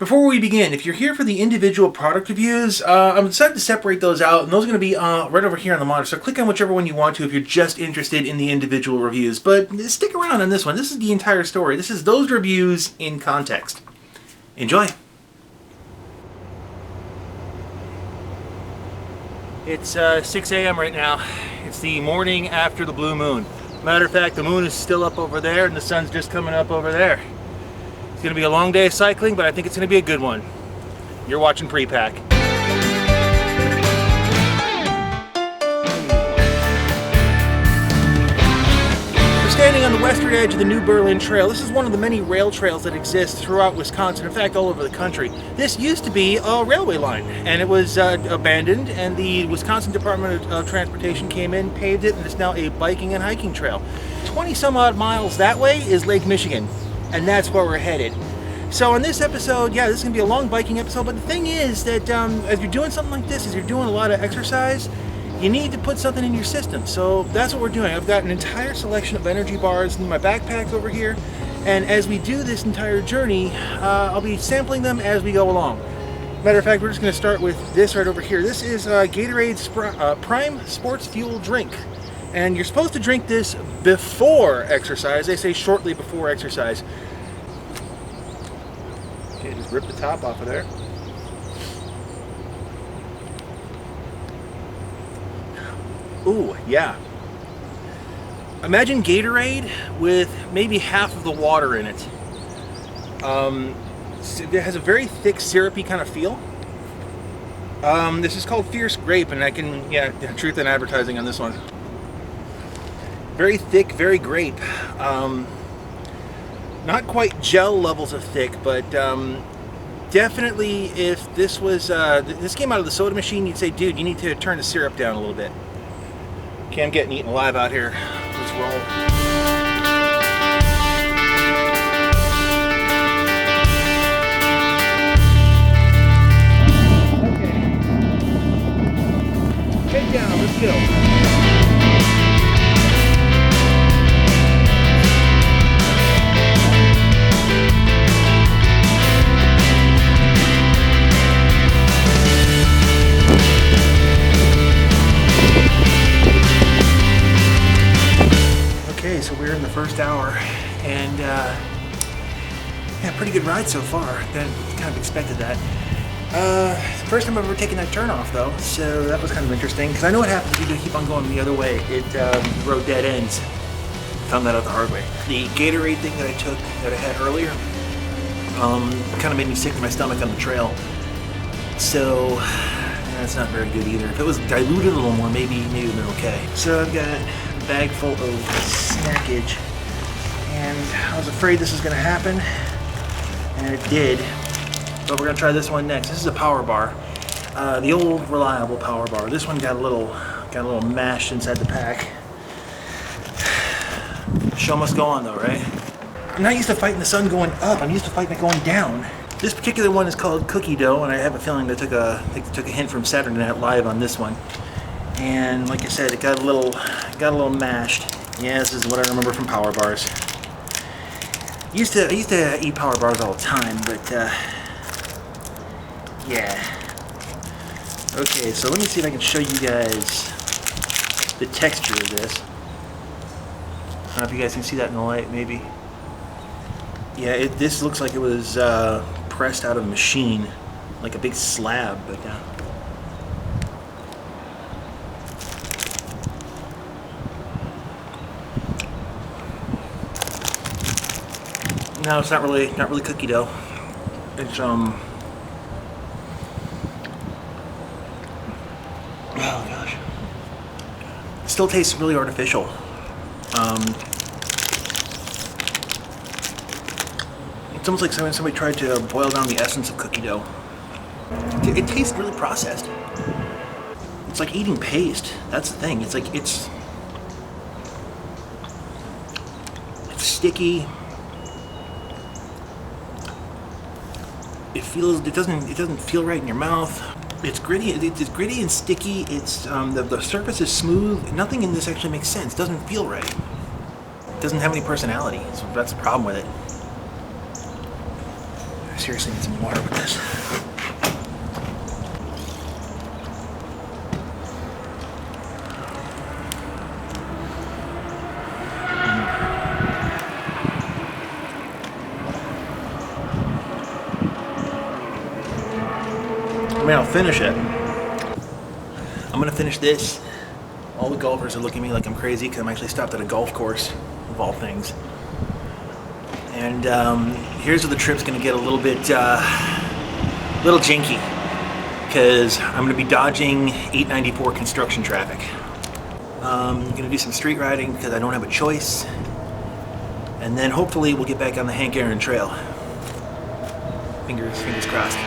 Before we begin, if you're here for the individual product reviews, I'm decided to separate those out, and those are going to be right over here on the monitor. So click on whichever one you want to if you're just interested in the individual reviews. But stick around on this one. This is the entire story. This is those reviews in context. Enjoy. It's 6 a.m. right now. It's the morning after the blue moon. Matter of fact, the moon is still up over there, and the sun's just coming up over there. It's going to be a long day of cycling, but I think it's going to be a good one. You're watching PrePack. We're standing on the western edge of the New Berlin Trail. This is one of the many rail trails that exist throughout Wisconsin, in fact all over the country. This used to be a railway line, and it was abandoned, and the Wisconsin Department of Transportation came in, paved it, and it's now a biking and hiking trail. 20 some odd miles that way is Lake Michigan. And that's where we're headed. So on this episode, yeah, this is going to be a long biking episode, but the thing is that as you're doing something like this, as you're doing a lot of exercise, you need to put something in your system. So that's what we're doing. I've got an entire selection of energy bars in my backpack over here, and as we do this entire journey, I'll be sampling them as we go along. Matter of fact, we're just going to start with this right over here. This is Gatorade's Prime Sports Fuel Drink. And you're supposed to drink this before exercise. They say shortly before exercise. Okay, just rip the top off of there. Ooh, yeah. Imagine Gatorade with maybe half of the water in it. It has a very thick, syrupy kind of feel. This is called Fierce Grape, and I can, yeah, truth in advertising on this one. Very thick, very grape. Not quite gel levels of thick, but definitely if this was, this came out of the soda machine, you'd say, dude, you need to turn the syrup down a little bit. Okay, I'm getting eaten alive out here. Let's roll. Okay. Head down, let's go. So we're in the first hour, and yeah, pretty good ride so far. Kind of expected that. First time I've ever taken that turn off though, so that was kind of interesting, because I know what happens if you keep on going the other way. The road dead ends. Found that out the hard way. The Gatorade thing that I took, that I had earlier, kind of made me sick to my stomach on the trail. So that's not very good either. If it was diluted a little more, maybe it would have been okay. So I've got a bag full of snackage, and I was afraid this was going to happen, and it did. But we're going to try this one next. This is a power bar, the old reliable power bar. This one got a little mashed inside the pack. Show must go on though, right? I'm not used to fighting the sun going up. I'm used to fighting it going down. This particular one is called Cookie Dough, and I have a feeling they took a hint from Saturday Night Live on this one. And like I said, it got a little mashed. Yeah, this is what I remember from power bars. I used to eat power bars all the time, but yeah. Okay, so let me see if I can show you guys the texture of this. I don't know if you guys can see that in the light, maybe. Yeah, this looks like it was pressed out of a machine, like a big slab, but no, it's not really cookie dough. It's oh gosh, it still tastes really artificial. It's almost like somebody tried to boil down the essence of cookie dough. It tastes really processed. It's like eating paste. That's the thing. It's like it's sticky. It doesn't feel right in your mouth. It's gritty. It's gritty and sticky. It's the surface is smooth. Nothing in this actually makes sense. It doesn't feel right. It doesn't have any personality. So that's the problem with it. seriously need some water with this. I mean, I'll finish it. I'm gonna finish this. All the golfers are looking at me like I'm crazy because I'm actually stopped at a golf course, of all things. And here's where the trip's gonna get a little bit, little jinky, because I'm gonna be dodging 894 construction traffic. Gonna do some street riding because I don't have a choice. And then hopefully we'll get back on the Hank Aaron Trail. Fingers crossed.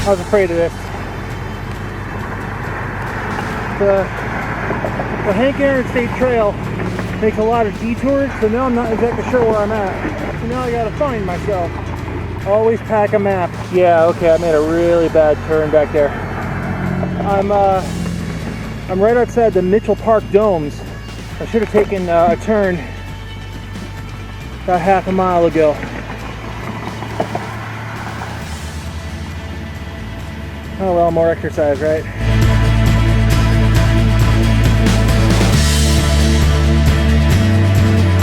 I was afraid of this. The Hank Aaron State Trail makes a lot of detours, so now I'm not exactly sure where I'm at. So now I gotta find myself. Always pack a map. Yeah, okay, I made a really bad turn back there. I'm right outside the Mitchell Park Domes. I should have taken a turn about half a mile ago. Oh well, more exercise, right?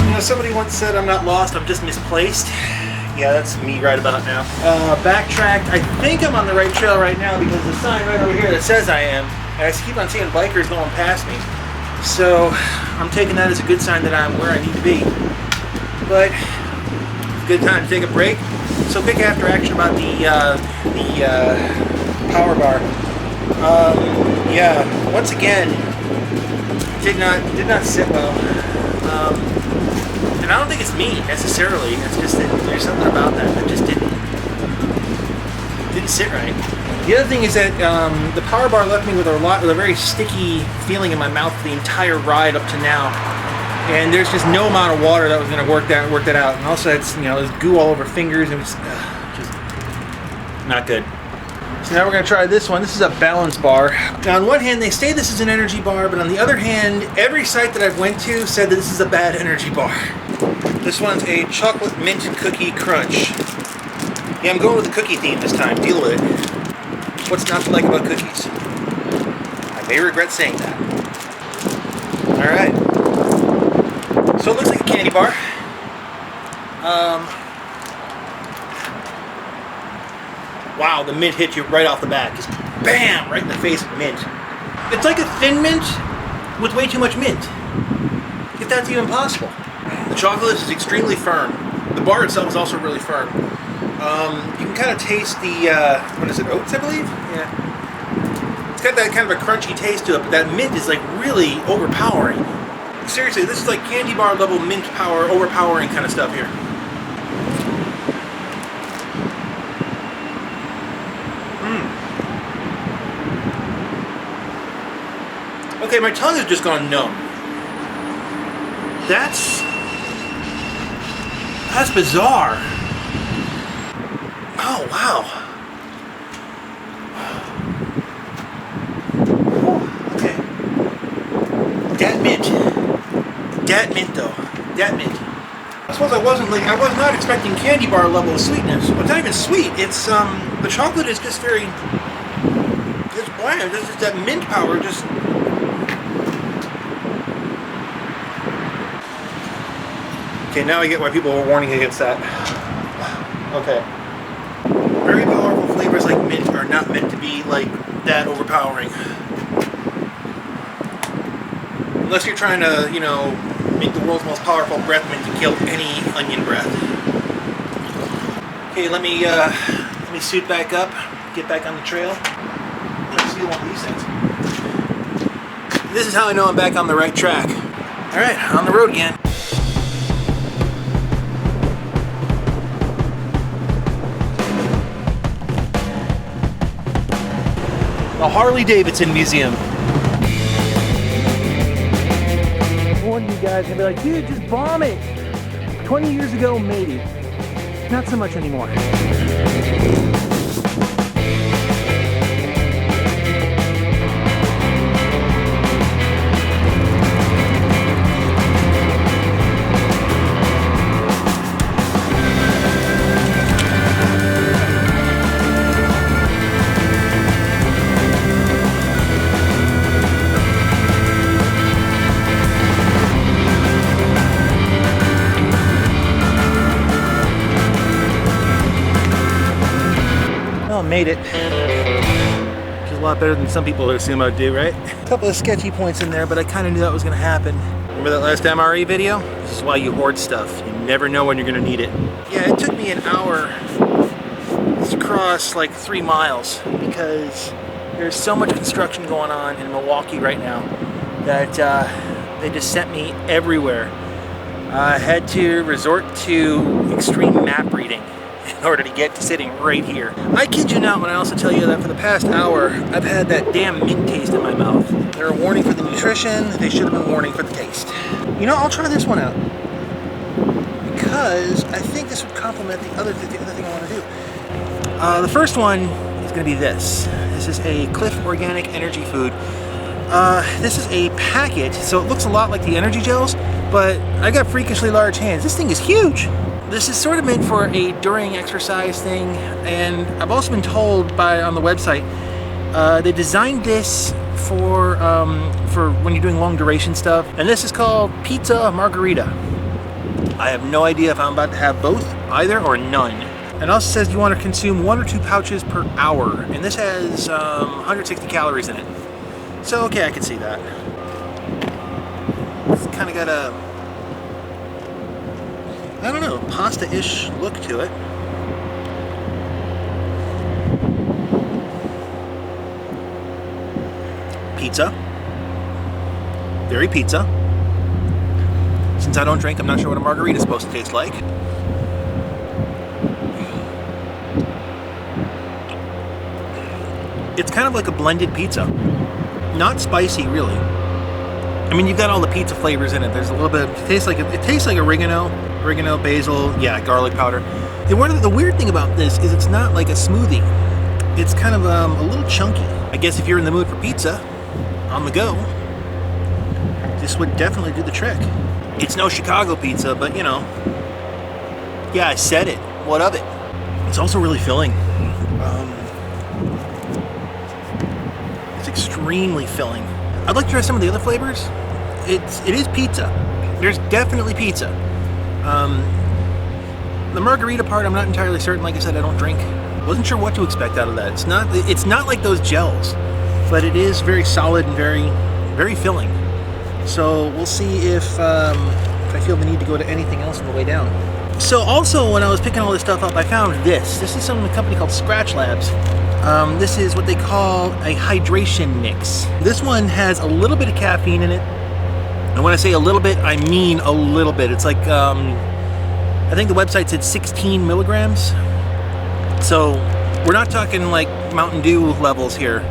You know, somebody once said I'm not lost, I'm just misplaced. Yeah, that's me right about now. Backtracked. I think I'm on the right trail right now because the sign right over here that says I am, and I keep on seeing bikers going past me. So I'm taking that as a good sign that I'm where I need to be. But it's a good time to take a break. So quick after action about the power bar. Yeah, once again, did not sit well. And I don't think it's me necessarily. It's just that there's something about that just didn't sit right. The other thing is that the power bar left me with a very sticky feeling in my mouth the entire ride up to now. And there's just no amount of water that was going to work that out. And also, it's there's goo all over fingers. It was just not good. So now we're going to try this one. This is a balance bar. Now on one hand they say this is an energy bar, but on the other hand every site that I've went to said that this is a bad energy bar. This one's a chocolate mint cookie crunch. Yeah, I'm going with the cookie theme this time. Deal with it. What's not to like about cookies? I may regret saying that. Alright. So it looks like a candy bar. Wow, the mint hit you right off the bat. Just bam! Right in the face of mint. It's like a thin mint with way too much mint. If that's even possible. The chocolate is extremely firm. The bar itself is also really firm. You can kind of taste the, what is it, oats, I believe? Yeah. It's got that kind of a crunchy taste to it, but that mint is like really overpowering. Seriously, this is like candy bar level mint power, overpowering kind of stuff here. Okay, my tongue has just gone numb. That's bizarre. Oh, wow. Okay. Dat mint though. Dat mint. I suppose I was not expecting candy bar level of sweetness. Well, it's not even sweet. It's the chocolate is just very, it's bland. It's just that mint power just. Okay, now I get why people were warning against that. Okay. Very powerful flavors like mint are not meant to be like that overpowering. Unless you're trying to, make the world's most powerful breath mint to kill any onion breath. Okay, let me suit back up, get back on the trail. Let's see one of these things. This is how I know I'm back on the right track. Alright, on the road again. The Harley-Davidson Museum. One of you guys can be like, dude, just bomb it. 20 years ago, maybe. Not so much anymore. Made it. Which is a lot better than some people assume I'd do, right? A couple of sketchy points in there, but I kind of knew that was going to happen. Remember that last MRE video? This is why you hoard stuff. You never know when you're going to need it. Yeah, it took me an hour to cross like 3 miles because there's so much construction going on in Milwaukee right now that they just sent me everywhere. I had to resort to extreme map reading in order to get to sitting right here. I kid you not when I also tell you that for the past hour, I've had that damn mint taste in my mouth. They're a warning for the nutrition, they should have been a warning for the taste. You know, I'll try this one out. Because I think this would complement the other thing I want to do. The first one is going to be this. This is a Cliff Organic Energy Food. This is a packet, so it looks a lot like the energy gels, but I got freakishly large hands. This thing is huge. This is sort of meant for a during exercise thing, and I've also been told on the website they designed this for when you're doing long duration stuff, and this is called Pizza Margarita. I have no idea if I'm about to have both, either or none. It also says you want to consume 1 or 2 pouches per hour, and this has 160 calories in it. So okay, I can see that. It's kind of got a, I don't know, pasta-ish look to it. Pizza. Very pizza. Since I don't drink, I'm not sure what a margarita is supposed to taste like. It's kind of like a blended pizza. Not spicy, really. I mean, you've got all the pizza flavors in it. There's a little bit. It tastes like oregano, basil, yeah, garlic powder. The weird thing about this is it's not like a smoothie. It's kind of a little chunky. I guess if you're in the mood for pizza, on the go, this would definitely do the trick. It's no Chicago pizza, but you know, yeah, I said it. What of it? It's also really filling. It's extremely filling. I'd like to try some of the other flavors. It is pizza. There's definitely pizza. The margarita part, I'm not entirely certain. Like I said, I don't drink. Wasn't sure what to expect out of that. It's not like those gels, but it is very solid and very, very filling. So we'll see if I feel the need to go to anything else on the way down. So also, when I was picking all this stuff up, I found this. This is from a company called Scratch Labs. This is what they call a hydration mix. This one has a little bit of caffeine in it. And when I say a little bit, I mean a little bit. It's like, I think the website said 16 milligrams. So we're not talking like Mountain Dew levels here.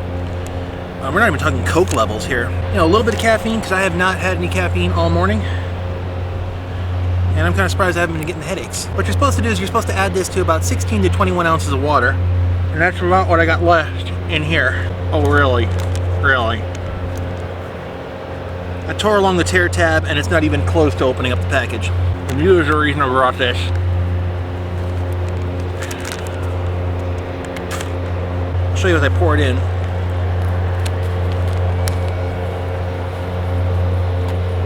We're not even talking Coke levels here. You know, a little bit of caffeine, because I have not had any caffeine all morning. And I'm kind of surprised I haven't been getting the headaches. What you're supposed to do is you're supposed to add this to about 16 to 21 ounces of water. And that's about what I got left in here. Oh, really? Really? I tore along the tear tab, and it's not even close to opening up the package. And there's a reason I brought this. I'll show you as I pour it in.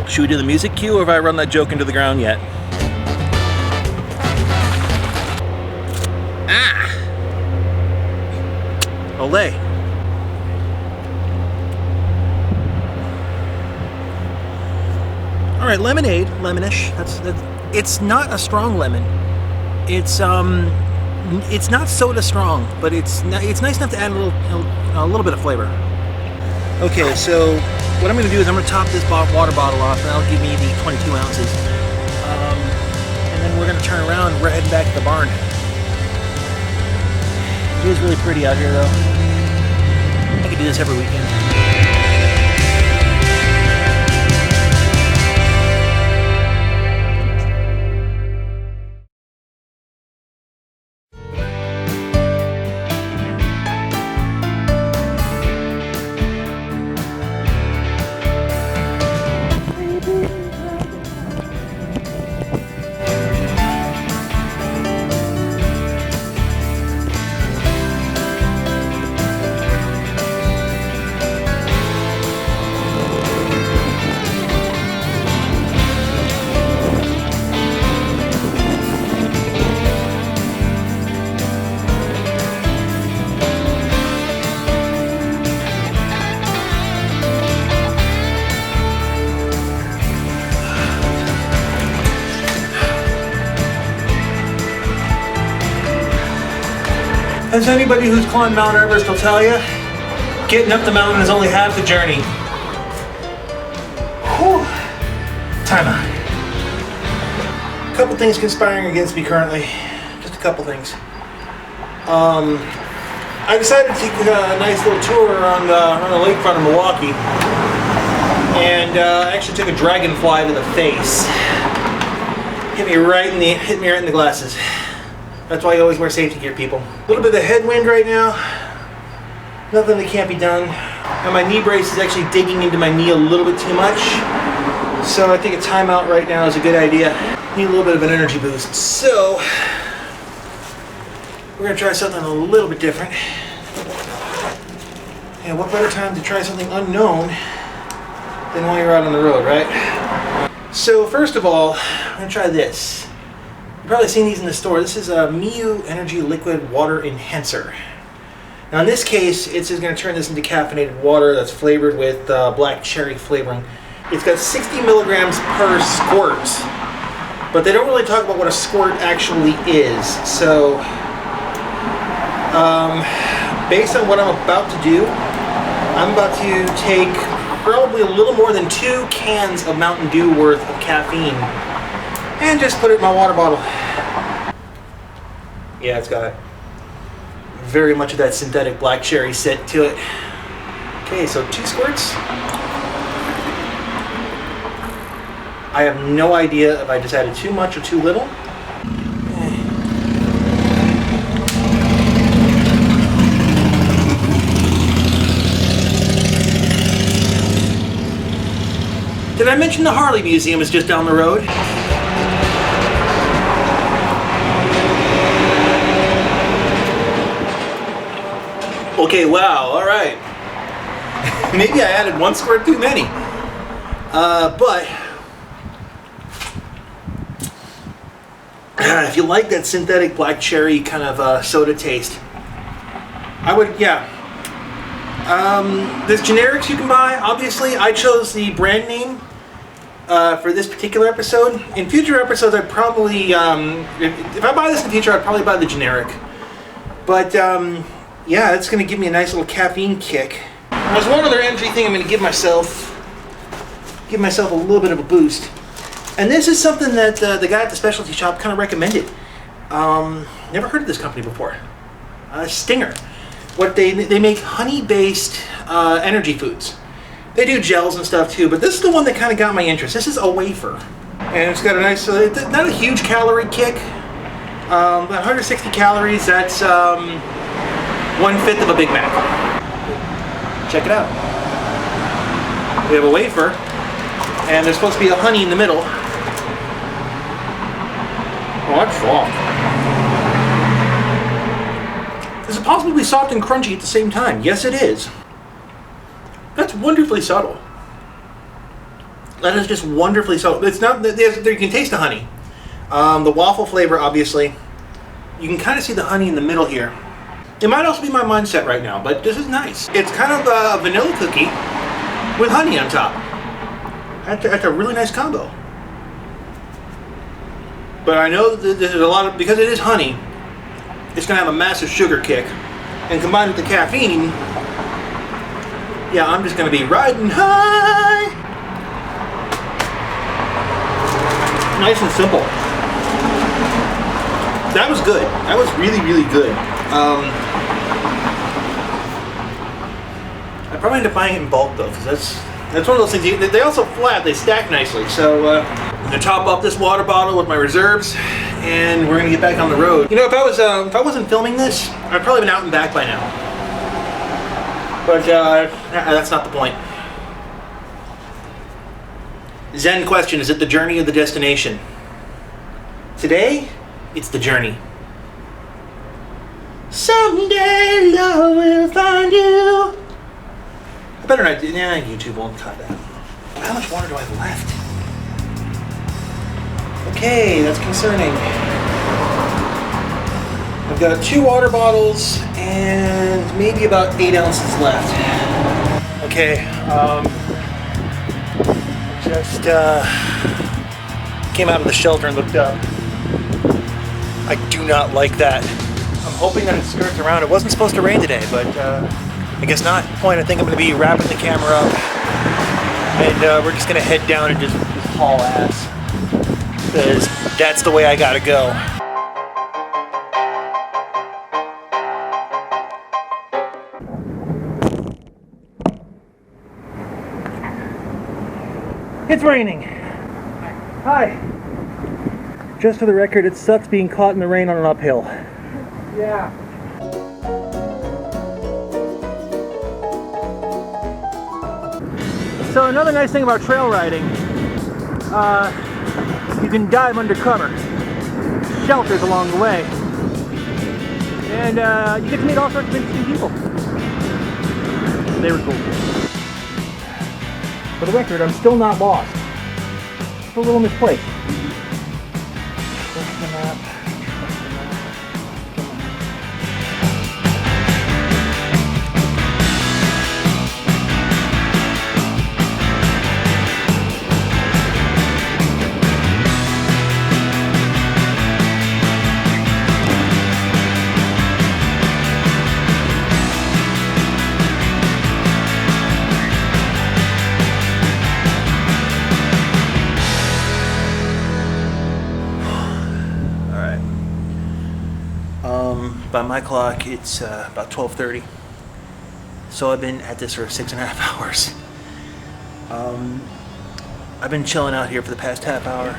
Should we do the music cue, or have I run that joke into the ground yet? Ah! Olay. All right, lemonade, lemonish. It's not a strong lemon. It's not soda strong, but it's nice enough to add a little bit of flavor. Okay, so what I'm going to do is I'm going to top this water bottle off, and that'll give me the 22 ounces. And then we're going to turn around, and we're heading back to the barn. It is really pretty out here, though. I could do this every weekend. As anybody who's climbed Mount Everest will tell you, getting up the mountain is only half the journey. Whew. Time out. A couple things conspiring against me currently. Just a couple things. I decided to take a nice little tour around the lakefront of Milwaukee, and I actually took a dragonfly to the face. Hit me right in the glasses. That's why you always wear safety gear, people. A little bit of headwind right now. Nothing that can't be done. And my knee brace is actually digging into my knee a little bit too much. So I think a timeout right now is a good idea. Need a little bit of an energy boost. So we're gonna try something a little bit different. And what better time to try something unknown than while you're out on the road, right? So first of all, I'm gonna try this. You've probably seen these in the store. This is a Miu Energy Liquid Water Enhancer. Now in this case, it's just going to turn this into caffeinated water that's flavored with black cherry flavoring. It's got 60 milligrams per squirt, but they don't really talk about what a squirt actually is. So, based on what I'm about to do, I'm about to take probably a little more than 2 cans of Mountain Dew worth of caffeine and just put it in my water bottle. Yeah, it's got very much of that synthetic black cherry scent to it. Okay, so 2 squirts. I have no idea if I just added too much or too little. Did I mention the Harley Museum is just down the road? Okay, wow, all right. Maybe I added 1 squirt too many. But if you like that synthetic black cherry kind of soda taste, I would, yeah. There's generics you can buy. Obviously, I chose the brand name for this particular episode. In future episodes, I'd probably, if I buy this in the future, I'd probably buy the generic. But, yeah, it's going to give me a nice little caffeine kick. There's one other energy thing I'm going to give myself a little bit of a boost. And this is something that the guy at the specialty shop kind of recommended. Never heard of this company before. Stinger. What they make honey-based energy foods. They do gels and stuff too, but this is the one that kind of got my interest. This is a wafer. And it's got a nice, it's not a huge calorie kick. 160 calories, that's 1/5 of a Big Mac. Check it out. We have a wafer, and there's supposed to be a honey in the middle. Oh, that's soft. Is it possible to be soft and crunchy at the same time? Yes, it is. That's wonderfully subtle. That is just wonderfully subtle. It's not, there you can taste the honey. The waffle flavor, obviously. You can kind of see the honey in the middle here. It might also be my mindset right now, but this is nice. It's kind of a vanilla cookie with honey on top. That's a really nice combo. But I know that there's a lot of, because it is honey, it's going to have a massive sugar kick. And combined with the caffeine, yeah, I'm just going to be riding high. Nice and simple. That was good. That was really, really good. probably end up buying it in bulk though, because that's one of those things. They also flat. They stack nicely. So I'm gonna top up this water bottle with my reserves, and we're gonna get back on the road. You know, if I wasn't filming this, I'd probably been out and back by now. But that's not the point. Zen question: is it the journey or the destination? Today, it's the journey. Someday love will find you. I better not. Nah, YouTube won't cut that. How much water do I have left? Okay, that's concerning. I've got 2 water bottles and maybe about 8 ounces left. Okay, just came out of the shelter and looked up. I do not like that. I'm hoping that it skirts around. It wasn't supposed to rain today, but I guess not. Point, I think I'm going to be wrapping the camera up, and we're just going to head down and just haul ass, because that's the way I gotta go. It's raining. Hi. Just for the record, it sucks being caught in the rain on an uphill. Yeah. So another nice thing about trail riding, you can dive under cover. Shelters along the way. And you get to meet all sorts of interesting people. They were cool. For the record, I'm still not lost. Just a little misplaced. That's the map. By my clock, it's about 12:30. So I've been at this for 6.5 hours. I've been chilling out here for the past half hour.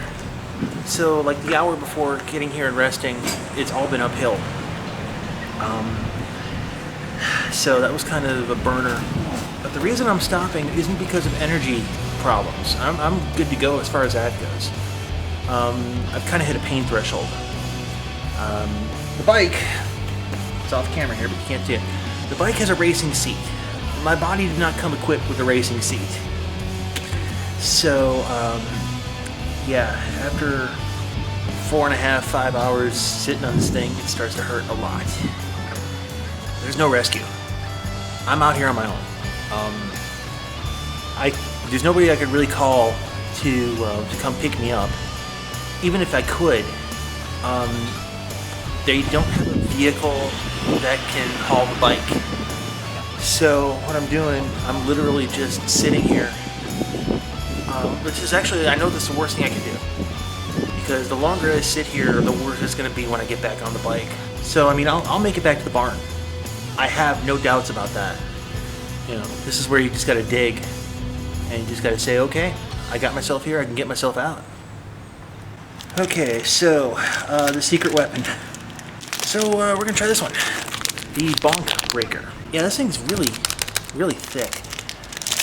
So like the hour before getting here and resting, it's all been uphill. So that was kind of a burner. But the reason I'm stopping isn't because of energy problems. I'm good to go as far as that goes. I've kind of hit a pain threshold. The bike, it's off camera here, but you can't see it. The bike has a racing seat. My body did not come equipped with a racing seat. So, yeah, after 4.5, 5 hours sitting on this thing, it starts to hurt a lot. There's no rescue. I'm out here on my own. There's nobody I could really call to come pick me up. Even if I could, they don't have a vehicle that can haul the bike. So what I'm doing, I'm literally just sitting here. Which is actually, I know this is the worst thing I can do. Because the longer I sit here, the worse it's going to be when I get back on the bike. So, I mean, I'll make it back to the barn. I have no doubts about that. You know, this is where you just got to dig. And you just got to say, okay, I got myself here, I can get myself out. Okay, so, the secret weapon. So, we're going to try this one. The bonk breaker. Yeah, this thing's really, really thick.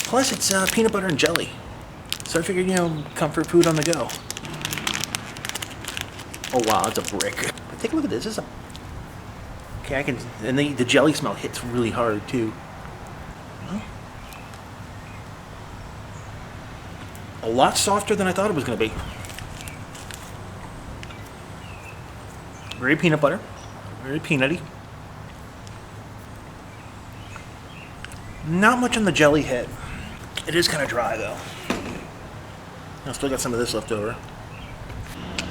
Plus, it's peanut butter and jelly. So I figured, you know, comfort food on the go. Oh wow, it's a brick. Take a look at this. Okay, I can, and the jelly smell hits really hard too. Huh? A lot softer than I thought it was going to be. Very peanut butter, very peanutty. Not much on the jelly head. It is kind of dry though. I still got some of this left over.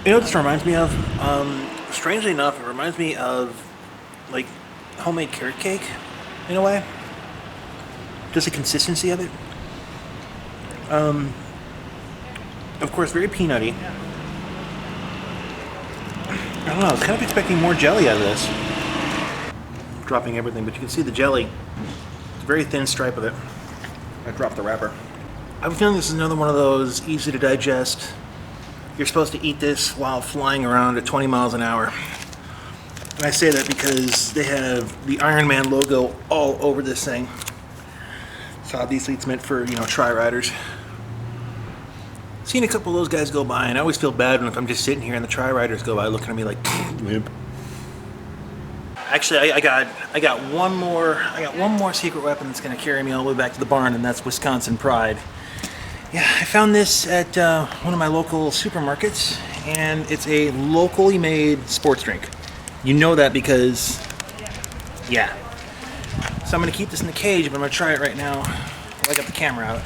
You know what this reminds me of? Strangely enough, it reminds me of like homemade carrot cake in a way. Just the consistency of it. Of course, very peanutty. I don't know, I was kind of expecting more jelly out of this. I'm dropping everything, but you can see the jelly. It's a very thin stripe of it. I dropped the wrapper. I have a feeling this is another one of those easy to digest. You're supposed to eat this while flying around at 20 miles an hour. And I say that because they have the Iron Man logo all over this thing. So obviously it's meant for, you know, tri-riders. Seen a couple of those guys go by, and I always feel bad when I'm just sitting here and the tri-riders go by looking at me like, limp. Actually, I got one more secret weapon that's going to carry me all the way back to the barn, and that's Wisconsin Pride. Yeah, I found this at one of my local supermarkets, and it's a locally made sports drink. You know that because, yeah. So I'm going to keep this in the cage, but I'm going to try it right now. I got the camera out.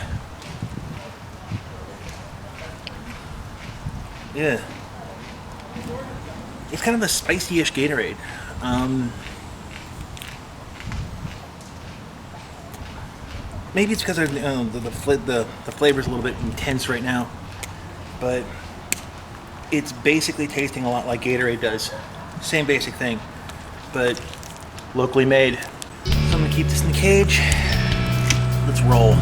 Yeah. It's kind of a spicy-ish Gatorade. Maybe it's because the flavor's a little bit intense right now, but it's basically tasting a lot like Gatorade does. Same basic thing, but locally made. So I'm gonna keep this in the cage. Let's roll.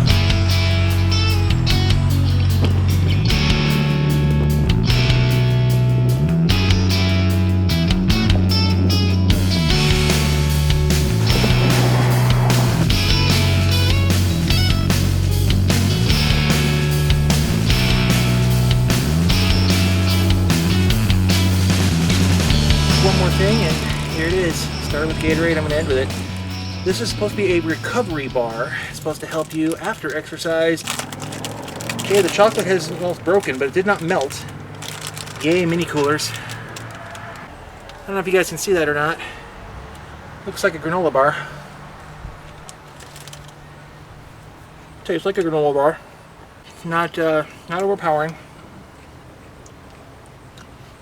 One more thing, and here it is. Starting with Gatorade, I'm going to end with it. This is supposed to be a recovery bar. It's supposed to help you after exercise. Okay, the chocolate has almost broken, but it did not melt. Yay, mini coolers. I don't know if you guys can see that or not. Looks like a granola bar. Tastes like a granola bar. Not overpowering.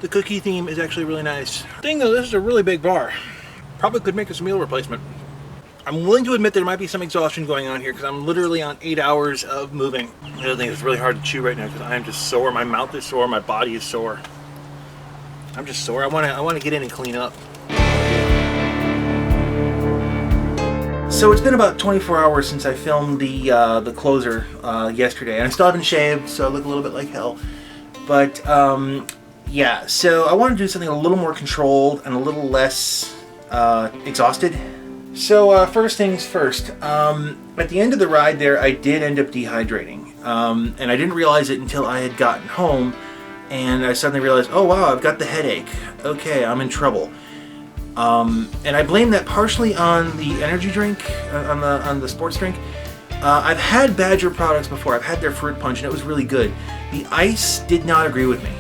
The cookie theme is actually really nice. Thing though, this is a really big bar. Probably could make this a meal replacement. I'm willing to admit there might be some exhaustion going on here because I'm literally on 8 hours of moving. The other thing is really hard to chew right now because I am just sore. My mouth is sore. My body is sore. I'm just sore. I want to get in and clean up. So it's been about 24 hours since I filmed the closer yesterday, and I still haven't shaved, so I look a little bit like hell. But yeah, so I want to do something a little more controlled and a little less exhausted. So first things first, at the end of the ride there, I did end up dehydrating. And I didn't realize it until I had gotten home, and I suddenly realized, oh wow, I've got the headache. Okay, I'm in trouble. And I blame that partially on the energy drink, on the sports drink. I've had Badger products before. I've had their fruit punch, and it was really good. The ice did not agree with me.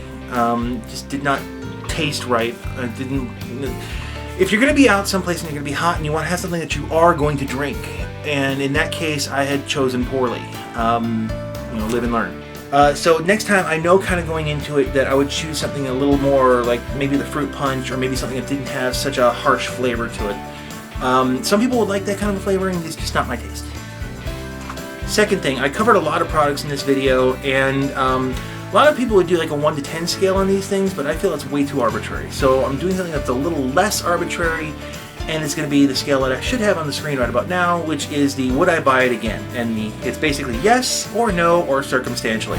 Just did not taste right. If you're going to be out someplace and you're going to be hot and you want to have something that you are going to drink, and in that case I had chosen poorly. You know, live and learn. So next time I know kind of going into it that I would choose something a little more like maybe the fruit punch, or maybe something that didn't have such a harsh flavor to it. Some people would like that kind of a flavoring. It's just not my taste. Second thing, I covered a lot of products in this video, and a lot of people would do like a 1 to 10 scale on these things, but I feel it's way too arbitrary. So I'm doing something that's a little less arbitrary, and it's going to be the scale that I should have on the screen right about now, which is the would I buy it again? And it's basically yes or no or circumstantially.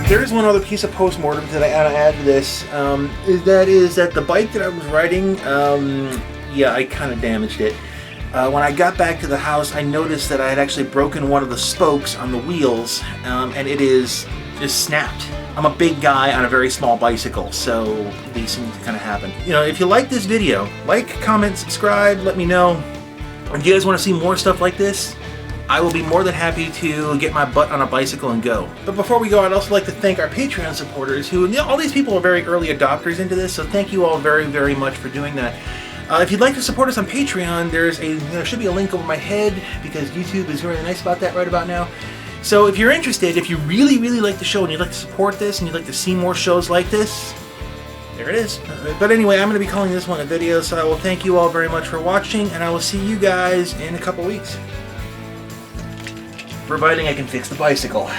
There is one other piece of post-mortem that I gotta add to this, is that the bike that I was riding, yeah, I kind of damaged it. When I got back to the house, I noticed that I had actually broken one of the spokes on the wheels, and it is just snapped. I'm a big guy on a very small bicycle, so these things kind of happen. You know, if you like this video, like, comment, subscribe, let me know. If you guys want to see more stuff like this, I will be more than happy to get my butt on a bicycle and go. But before we go, I'd also like to thank our Patreon supporters who, you know, all these people are very early adopters into this, so thank you all very, very much for doing that. If you'd like to support us on Patreon, there should be a link over my head because YouTube is really nice about that right about now. So if you're interested, if you really, really like the show and you'd like to support this and you'd like to see more shows like this, there it is. But anyway, I'm going to be calling this one a video, so I will thank you all very much for watching, and I will see you guys in a couple weeks. Providing I can fix the bicycle.